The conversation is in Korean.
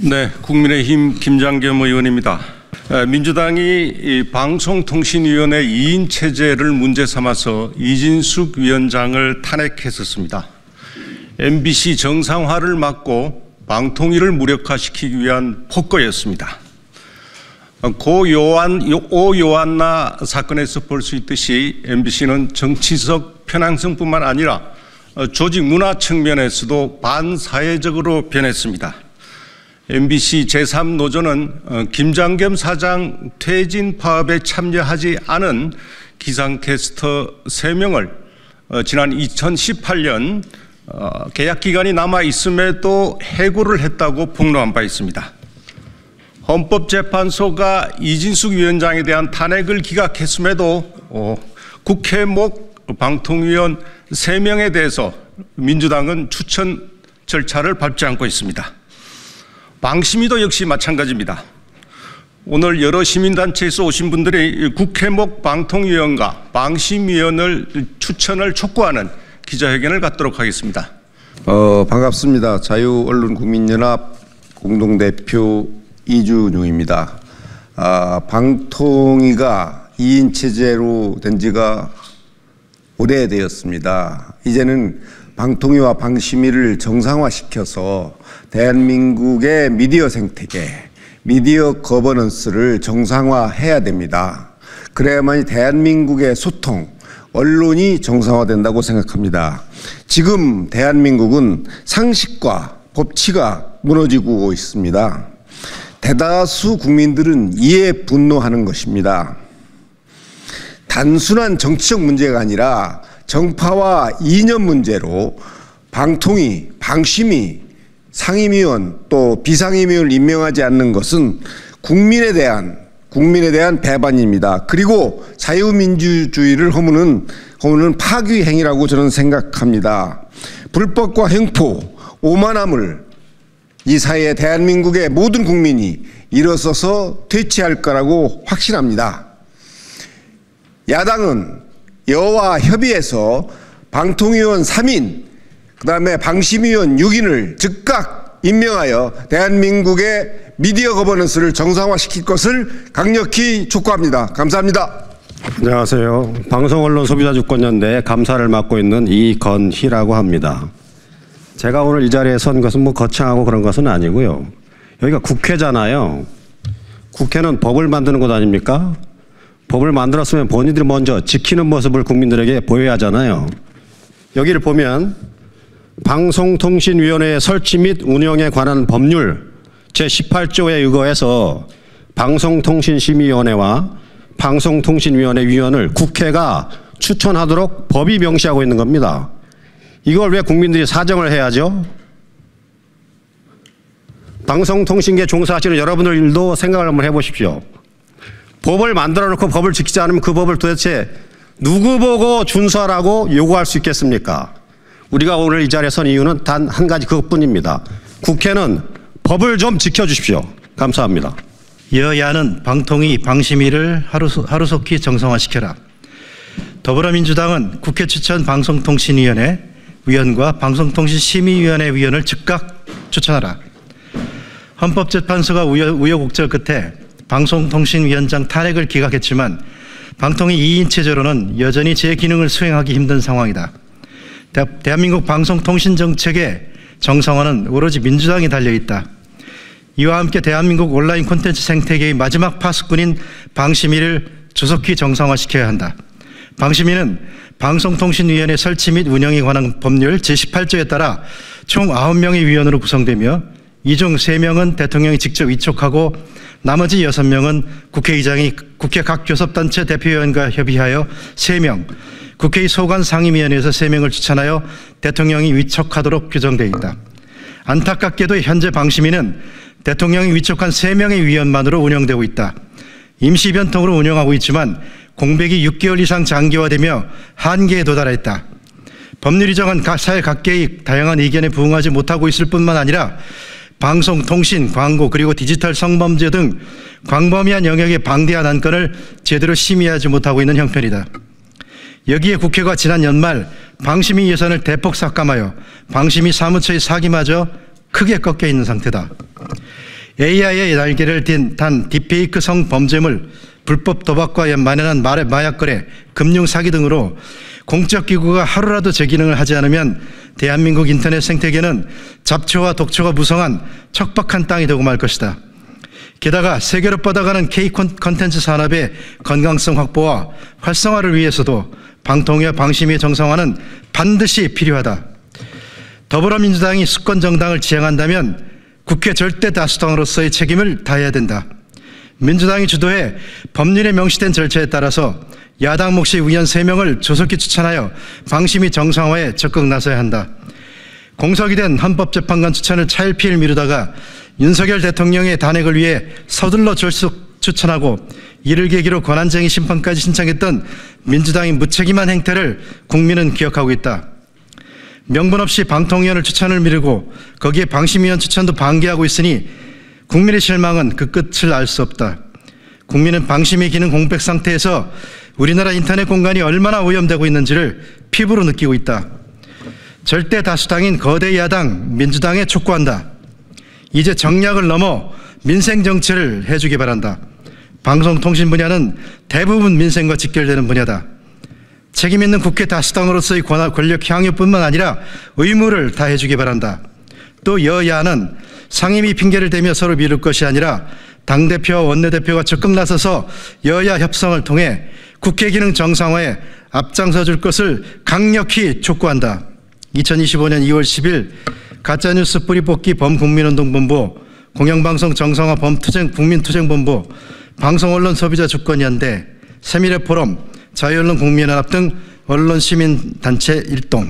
네, 국민의힘 김장겸 의원입니다. 민주당이 방송통신위원회 2인 체제를 문제 삼아서 이진숙 위원장을 탄핵했었습니다. MBC 정상화를 막고 방통위를 무력화시키기 위한 폭거였습니다. 오 요한나 사건에서 볼 수 있듯이 MBC는 정치적 편향성뿐만 아니라 조직 문화 측면에서도 반사회적으로 변했습니다. MBC 제3노조는 김장겸 사장 퇴진 파업에 참여하지 않은 기상캐스터 3명을 지난 2018년 계약기간이 남아있음에도 해고를 했다고 폭로한 바 있습니다. 헌법재판소가 이진숙 위원장에 대한 탄핵을 기각했음에도 국회목 방통위원 3명에 대해서 민주당은 추천 절차를 밟지 않고 있습니다. 방심위도 역시 마찬가지입니다. 오늘 여러 시민단체에서 오신 분들이 국회목 방통위원과 방심위원을 추천을 촉구하는 기자회견을 갖도록 하겠습니다. 반갑습니다. 자유언론국민연합 공동대표 이준용입니다. 방통위가 2인 체제로 된 지가 오래되었습니다. 이제는 방통위와 방심위를 정상화시켜서 대한민국의 미디어 생태계, 미디어 거버넌스를 정상화해야 됩니다. 그래야만 대한민국의 소통, 언론이 정상화된다고 생각합니다. 지금 대한민국은 상식과 법치가 무너지고 있습니다. 대다수 국민들은 이에 분노하는 것입니다. 단순한 정치적 문제가 아니라 정파와 이념 문제로 방통위, 방심위, 상임위원 또 비상임위원을 임명하지 않는 것은 국민에 대한 배반입니다. 그리고 자유민주주의를 허무는 파기 행위라고 저는 생각합니다. 불법과 횡포, 오만함을 이 사회에 대한민국의 모든 국민이 일어서서 퇴치할 거라고 확신합니다. 야당은 여와 협의해서 방통위원 3인, 그다음에 방심위원 6인을 즉각 임명하여 대한민국의 미디어 거버넌스를 정상화시킬 것을 강력히 촉구합니다. 감사합니다. 안녕하세요. 방송언론소비자주권연대 감사를 맡고 있는 이건희라고 합니다. 제가 오늘 이 자리에 선 것은 거창하고 그런 것은 아니고요. 여기가 국회잖아요. 국회는 법을 만드는 곳 아닙니까? 법을 만들었으면 본인들이 먼저 지키는 모습을 국민들에게 보여야 하잖아요. 여기를 보면 방송통신위원회 설치 및 운영에 관한 법률 제18조에 의거해서 방송통신심의위원회와 방송통신위원회 위원을 국회가 추천하도록 법이 명시하고 있는 겁니다. 이걸 왜 국민들이 사정을 해야죠? 방송통신계 종사하시는 여러분들도 생각을 한번 해보십시오. 법을 만들어 놓고 법을 지키지 않으면 그 법을 도대체 누구 보고 준수하라고 요구할 수 있겠습니까? 우리가 오늘 이 자리에 선 이유는 단 한 가지 그것뿐입니다. 국회는 법을 좀 지켜주십시오. 감사합니다. 여야는 방통위, 방심위를 하루속히 정상화시켜라. 더불어민주당은 국회 추천 방송통신위원회 위원과 방송통신심의위원회 위원을 즉각 추천하라. 헌법재판소가 우여곡절 끝에 방송통신위원장 탄핵을 기각했지만 방통위 2인 체제로는 여전히 제 기능을 수행하기 힘든 상황이다. 대한민국 방송통신정책의 정상화는 오로지 민주당이 달려있다. 이와 함께 대한민국 온라인 콘텐츠 생태계의 마지막 파수꾼인 방심위를 조속히 정상화시켜야 한다. 방심위는 방송통신위원회 설치 및 운영에 관한 법률 제18조에 따라 총 9명의 위원으로 구성되며 이 중 3명은 대통령이 직접 위촉하고 나머지 6명은 국회의장이 국회 각 교섭단체 대표위원과 협의하여 3명, 국회의 소관 상임위원회에서 3명을 추천하여 대통령이 위촉하도록 규정되어 있다. 안타깝게도 현재 방심위는 대통령이 위촉한 3명의 위원만으로 운영되고 있다. 임시변통으로 운영하고 있지만 공백이 6개월 이상 장기화되며 한계에 도달했다. 법률이 정한 사회 각계의 다양한 의견에 부응하지 못하고 있을 뿐만 아니라 방송, 통신, 광고 그리고 디지털 성범죄 등 광범위한 영역의 방대한 안건을 제대로 심의하지 못하고 있는 형편이다. 여기에 국회가 지난 연말 방심위 예산을 대폭 삭감하여 방심위 사무처의 사기마저 크게 꺾여 있는 상태다. AI의 날개를 단 딥페이크 성범죄물, 불법 도박과 만연한 마약 거래, 금융 사기 등으로 공적 기구가 하루라도 제 기능을 하지 않으면 대한민국 인터넷 생태계는 잡초와 독초가 무성한 척박한 땅이 되고 말 것이다. 게다가 세계로 뻗어가는 K 콘텐츠 산업의 건강성 확보와 활성화를 위해서도 방통위와 방심위의 정상화는 반드시 필요하다. 더불어민주당이 수권 정당을 지향한다면 국회 절대 다수당으로서의 책임을 다해야 된다. 민주당이 주도해 법률에 명시된 절차에 따라서 야당 몫이 의원 3명을 조속히 추천하여 방심위 정상화에 적극 나서야 한다. 공석이 된 헌법재판관 추천을 차일피일 미루다가 윤석열 대통령의 단핵을 위해 서둘러 졸속 추천하고 이를 계기로 권한쟁의 심판까지 신청했던 민주당의 무책임한 행태를 국민은 기억하고 있다. 명분 없이 방통위원을 추천을 미루고 거기에 방심위원 추천도 방기하고 있으니 국민의 실망은 그 끝을 알 수 없다. 국민은 방심위 기능 공백 상태에서 우리나라 인터넷 공간이 얼마나 오염되고 있는지를 피부로 느끼고 있다. 절대 다수당인 거대 야당 민주당에 촉구한다. 이제 정략을 넘어 민생 정치를 해주기 바란다. 방송통신 분야는 대부분 민생과 직결되는 분야다. 책임 있는 국회 다수당으로서의 권력 향유뿐만 아니라 의무를 다해주기 바란다. 또 여야는 상임위 핑계를 대며 서로 미룰 것이 아니라 당대표와 원내대표가 적극 나서서 여야 협상을 통해 국회 기능 정상화에 앞장서 줄 것을 강력히 촉구한다. 2025년 2월 10일 가짜뉴스 뿌리뽑기 범국민운동본부, 공영방송 정상화 국민투쟁본부, 방송언론소비자주권연대, 세미래포럼, 자유언론 국민연합 등 언론시민단체 일동.